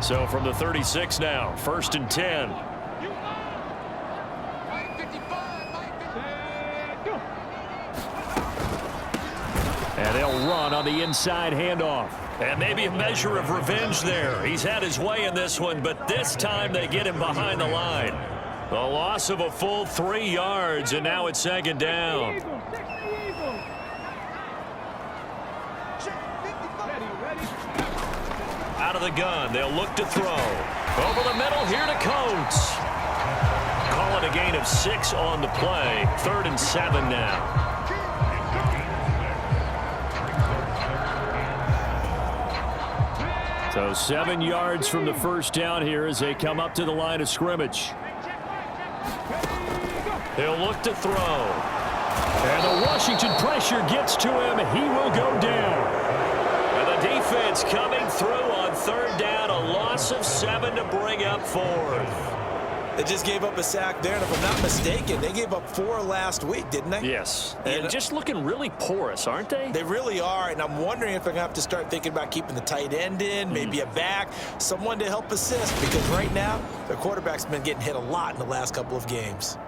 So from the 36 now, 1st and 10. And they'll run on the inside handoff. And maybe a measure of revenge there. He's had his way in this one, but this time they get him behind the line. A loss of a full 3 yards, and now it's 2nd down. Out of the gun, they'll look to throw. Over the middle, here to Coates. Call it a gain of 6 on the play. 3rd and 7 now. So 7 yards from the first down here as they come up to the line of scrimmage. He'll look to throw. And the Washington pressure gets to him. He will go down. And the defense coming through on 3rd down. A loss of 7 to bring up 4th. They just gave up a sack there, and if I'm not mistaken, they gave up 4 last week, didn't they? Yes, and just looking really porous, aren't they? They really are, and I'm wondering if they're going to have to start thinking about keeping the tight end in, maybe a back, someone to help assist, because right now, their quarterback's been getting hit a lot in the last couple of games.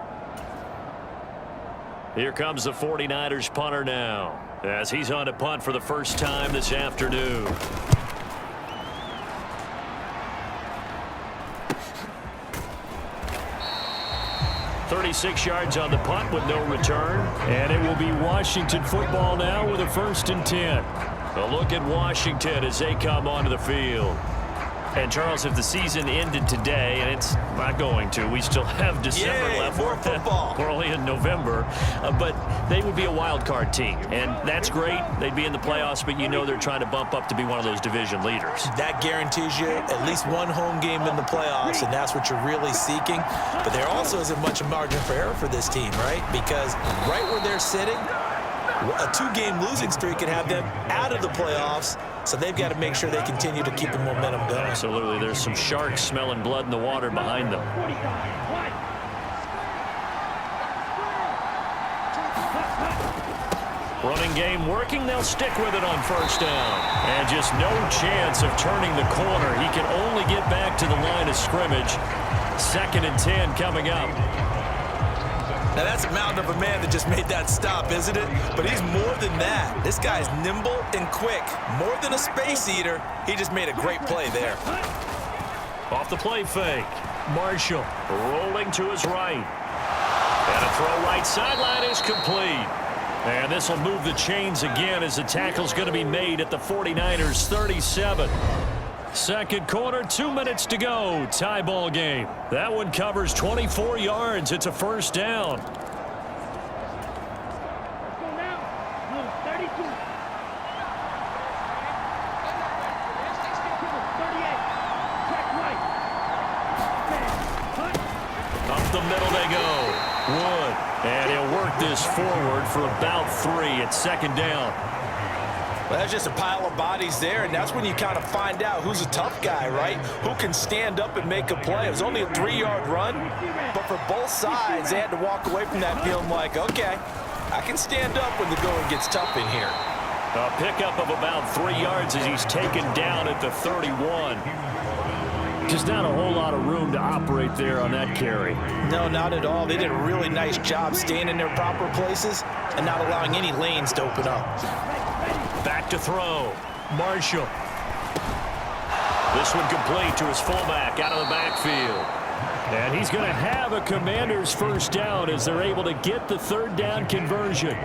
Here comes the 49ers punter now, as he's on to punt for the first time this afternoon. 36 yards on the punt with no return. And it will be Washington football now with a 1st and 10. A look at Washington as they come onto the field. And, Charles, if the season ended today, and it's not going to, we still have December left. More football. We're only in November. But they would be a wild card team. And that's great. They'd be in the playoffs, but you know they're trying to bump up to be one of those division leaders. That guarantees you at least one home game in the playoffs, and that's what you're really seeking. But there also isn't much margin for error for this team, right? Because right where they're sitting, a 2-game losing streak could have them out of the playoffs. So they've got to make sure they continue to keep the momentum going. Absolutely. There's some sharks smelling blood in the water behind them. Running game working. They'll stick with it on 1st down. And just no chance of turning the corner. He can only get back to the line of scrimmage. 2nd and 10 coming up. Now, that's a mountain of a man that just made that stop, isn't it? But he's more than that. This guy's nimble and quick. More than a space eater. He just made a great play there. Off the play fake. Marshall rolling to his right. And a throw right sideline is complete. And this will move the chains again as the tackle's going to be made at the 49ers 37. 2nd quarter, 2 minutes to go. Tie ball game. That one covers 24 yards. It's a 1st down. Up the middle they go. Wood. And he'll work this forward for about 3 at 2nd down. Well, that's just a pile of bodies there, and that's when you kind of find out who's a tough guy, right? Who can stand up and make a play. It was only a 3-yard run, but for both sides, they had to walk away from that feeling like, okay, I can stand up when the going gets tough in here. A pickup of about 3 yards as he's taken down at the 31. Just not a whole lot of room to operate there on that carry. No, not at all. They did a really nice job staying in their proper places and not allowing any lanes to open up. Back to throw. Marshall. This one complete to his fullback out of the backfield. And he's going to have a Commanders 1st down as they're able to get the 3rd down conversion.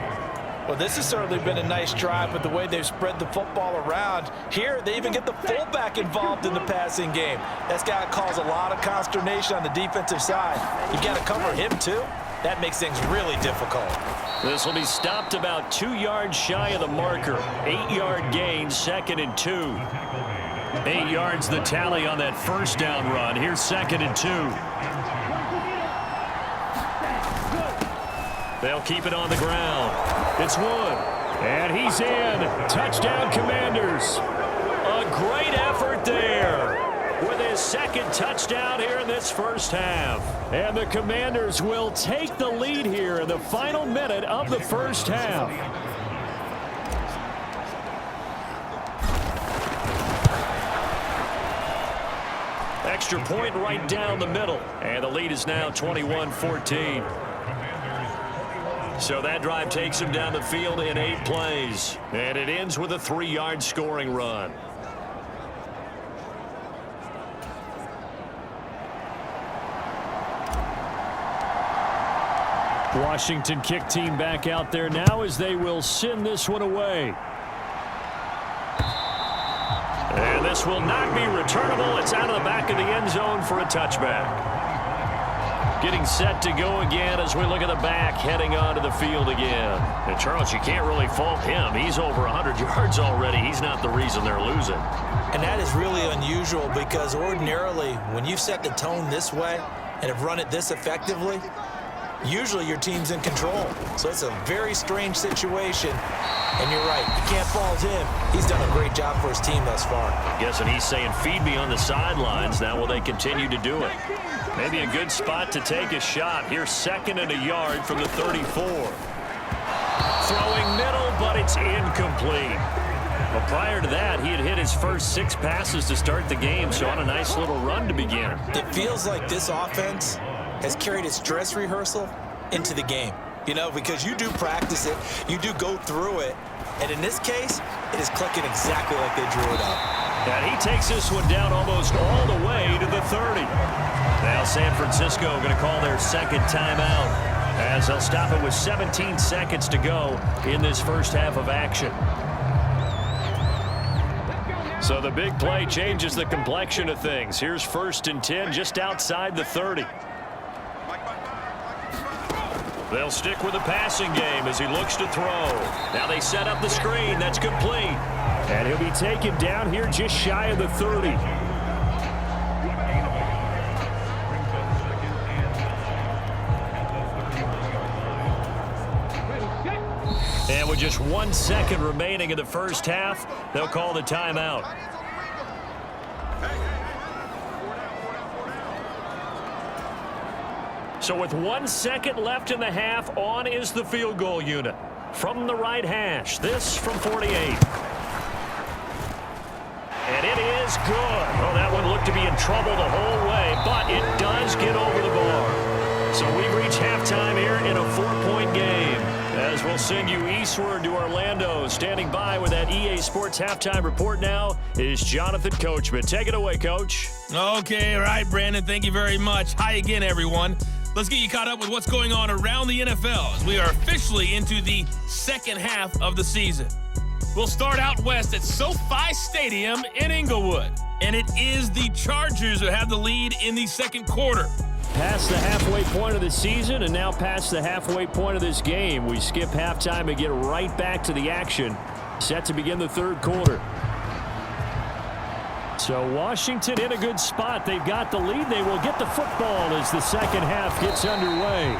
Well, this has certainly been a nice drive with the way they've spread the football around. Here, they even get the fullback involved in the passing game. That's got to cause a lot of consternation on the defensive side. You've got to cover him, too. That makes things really difficult. This will be stopped about 2 yards shy of the marker. 8-yard gain, 2nd and 2. 8 yards the tally on that 1st down run. Here's 2nd and 2. They'll keep it on the ground. It's Wood. And he's in. Touchdown, Commanders. A great effort there with his 2nd touchdown here in this 1st half. And the Commanders will take the lead here in the final minute of the 1st half. extra point right down the middle. And the lead is now 21-14. So that drive takes him down the field in 8 plays. And it ends with a 3-yard scoring run. Washington kick team back out there now as they will send this one away. And this will not be returnable. It's out of the back of the end zone for a touchback. Getting set to go again as we look at the back heading onto the field again. And Charles, you can't really fault him. He's over 100 yards already. He's not the reason they're losing. And that is really unusual because ordinarily when you set the tone this way and have run it this effectively, usually your team's in control. So it's a very strange situation. And you're right, you can't fault him. He's done a great job for his team thus far. I'm guessing he's saying, feed me on the sidelines. Now will they continue to do it? Maybe a good spot to take a shot. Here's 2nd and a yard from the 34. Throwing middle, but it's incomplete. Well, prior to that, he had hit his first 6 passes to start the game, so on a nice little run to begin. It feels like this offense has carried its dress rehearsal into the game. You know, because you do practice it, you do go through it, and in this case, it is clicking exactly like they drew it up. And he takes this one down almost all the way to the 30. Now San Francisco going to call their 2nd timeout as they'll stop it with 17 seconds to go in this first half of action. So the big play changes the complexion of things. Here's 1st and 10 just outside the 30. They'll stick with the passing game as he looks to throw. Now they set up the screen. That's complete. And he'll be taken down here just shy of the 30. And with just 1 second remaining in the first half, they'll call the timeout. So with 1 second left in the half, on is the field goal unit. From the right hash, this from 48. And it is good. Oh, that one looked to be in trouble the whole way, but it does get over the bar. So we've reached halftime here in a 4-point game. As we'll send you eastward to Orlando. Standing by with that EA Sports halftime report now is Jonathan Coachman. Take it away, Coach. Okay, all right, Brandon. Thank you very much. Hi again, everyone. Let's get you caught up with what's going on around the NFL as we are officially into the second half of the season. We'll start out west at SoFi Stadium in Inglewood. And it is the Chargers who have the lead in the second quarter. Past the halfway point of the season and now past the halfway point of this game. We skip halftime and get right back to the action. Set to begin the third quarter. So Washington in a good spot. They've got the lead. They will get the football as the second half gets underway.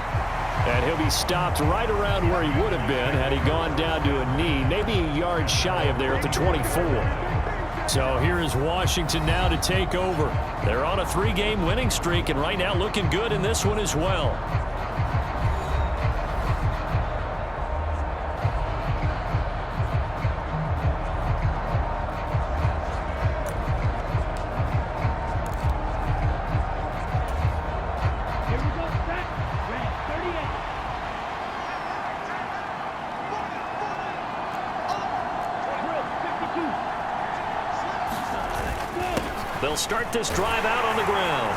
And he'll be stopped right around where he would have been had he gone down to a knee, maybe a yard shy of there at the 24. So here is Washington now to take over. They're on a 3-game winning streak and right now looking good in this one as well. They'll start this drive out on the ground.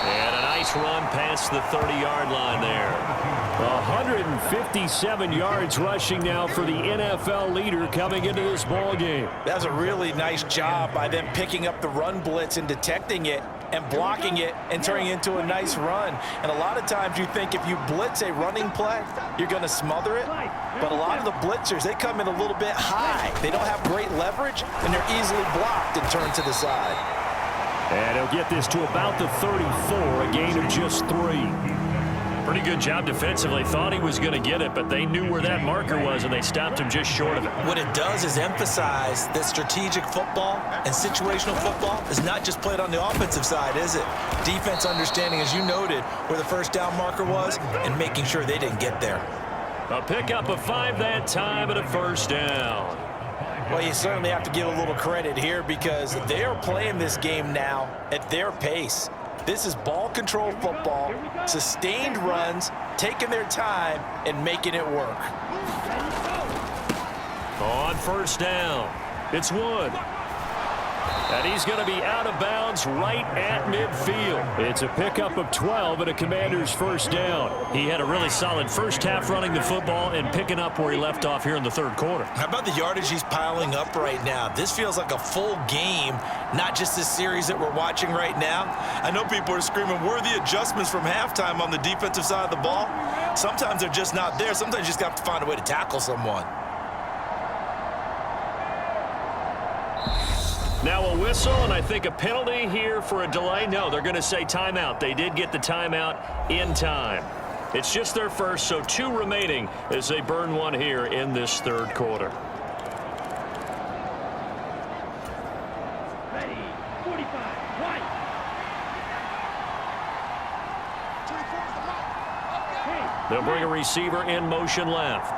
And a nice run past the 30-yard line there. 157 yards rushing now for the NFL leader coming into this ball game. That was a really nice job by them picking up the run blitz and detecting it and blocking it and turning it into a nice run. And a lot of times you think if you blitz a running play, you're going to smother it. But a lot of the blitzers, they come in a little bit high. They don't have great leverage, and they're easily blocked and turned to the side. And he'll get this to about the 34, a gain of just 3. Pretty good job defensively. Thought he was going to get it, but they knew where that marker was, and they stopped him just short of it. What it does is emphasize that strategic football and situational football is not just played on the offensive side, is it? Defense understanding, as you noted, where the first down marker was and making sure they didn't get there. A pickup of 5 that time and a first down. Well, you certainly have to give a little credit here because they are playing this game now at their pace. This is ball control football, sustained runs, taking their time and making it work. On first down, it's Wood. And he's going to be out of bounds right at midfield. It's a pickup of 12 and a Commander's first down. He had a really solid first half running the football and picking up where he left off here in the third quarter. How about the yardage he's piling up right now? This feels like a full game, not just this series that we're watching right now. I know people are screaming, where are the adjustments from halftime on the defensive side of the ball? Sometimes they're just not there. Sometimes you just have to find a way to tackle someone. Now a whistle, and I think a penalty here for a delay. No, they're going to say timeout. They did get the timeout in time. It's just their first, so 2 remaining as they burn one here in this third quarter. Ready, 45, right. They'll bring a receiver in motion left.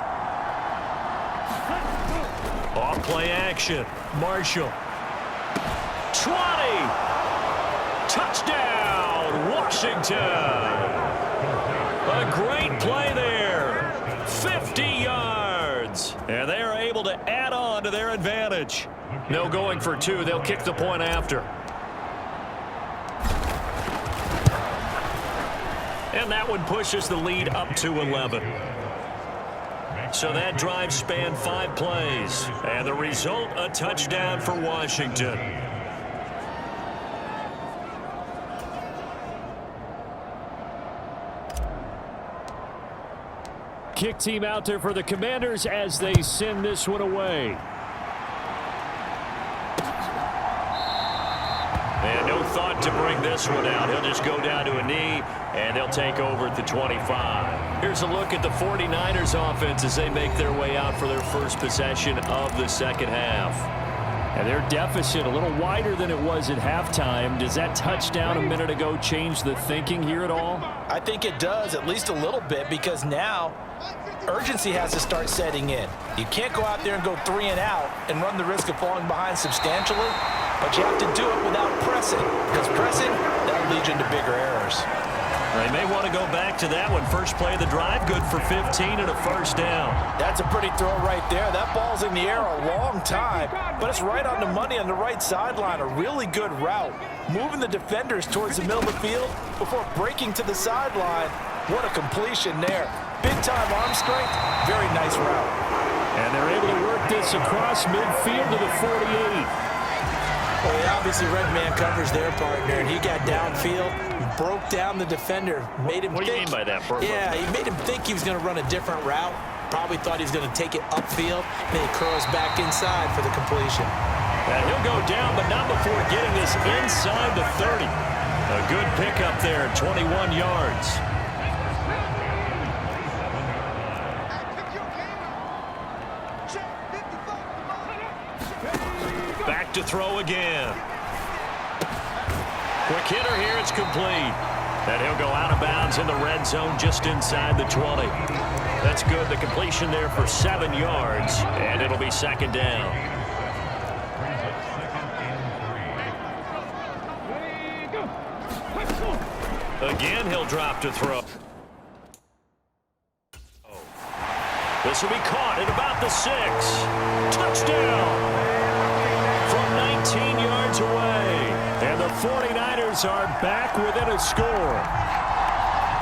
Off play action. Marshall. 20. Touchdown, Washington. A great play there. 50 yards. And they are able to add on to their advantage. No going for 2. They'll kick the point after. And that one pushes the lead up to 11. So that drive spanned 5 plays. And the result, a touchdown for Washington. Kick team out there for the Commanders as they send this one away. And no thought to bring this one out. He'll just go down to a knee, and they'll take over at the 25. Here's a look at the 49ers offense as they make their way out for their first possession of the second half. And their deficit a little wider than it was at halftime. Does that touchdown a minute ago change the thinking here at all? I think it does, at least a little bit, because now urgency has to start setting in. You can't go out there and go 3 and out and run the risk of falling behind substantially, but you have to do it without pressing, because pressing, that leads you into bigger errors. They may want to go back to that one. First play of the drive, good for 15 and a first down. That's a pretty throw right there. That ball's in the air a long time, but it's right on the money on the right sideline. A really good route. Moving the defenders towards the middle of the field before breaking to the sideline. What a completion there. Big-time arm strength. Very nice route. And they're able to work this across midfield to the 48. Well, he obviously read man coverage their partner, and he got downfield, broke down the defender, made him What do you mean by that, Bert? Yeah, he made him think he was going to run a different route. Probably thought he was going to take it upfield. Then he curls back inside for the completion. And he'll go down, but not before getting this inside the 30. A good pickup there, 21 yards. Back to throw again. Quick hitter here, it's complete. And he'll go out of bounds in the red zone just inside the 20. That's good, the completion there for 7 yards, and it'll be second down. Again, he'll drop to throw. This will be caught at about the 6. Touchdown! From 19 yards away. And the 49ers are back within a score.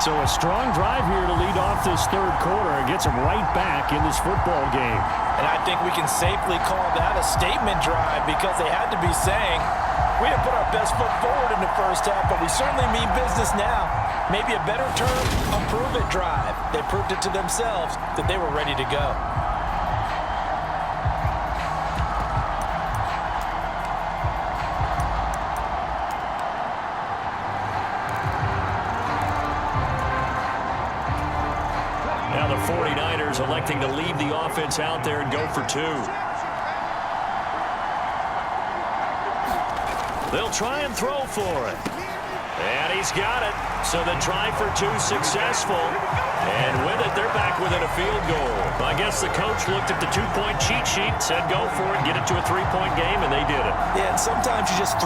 So a strong drive here to lead off this third quarter and gets them right back in this football game. And I think we can safely call that a statement drive because they had to be saying, we didn't put our best foot forward in the first half, but we certainly mean business now. Maybe a better term, a prove-it drive. They proved it to themselves that they were ready to go. Now the 49ers electing to leave the offense out there and go for 2. They'll try and throw for it. And he's got it. So the try for two successful. And with it, they're back within a field goal. I guess the coach looked at the two-point cheat sheet, said go for it, get it to a three-point game, and they did it. Yeah, and sometimes you just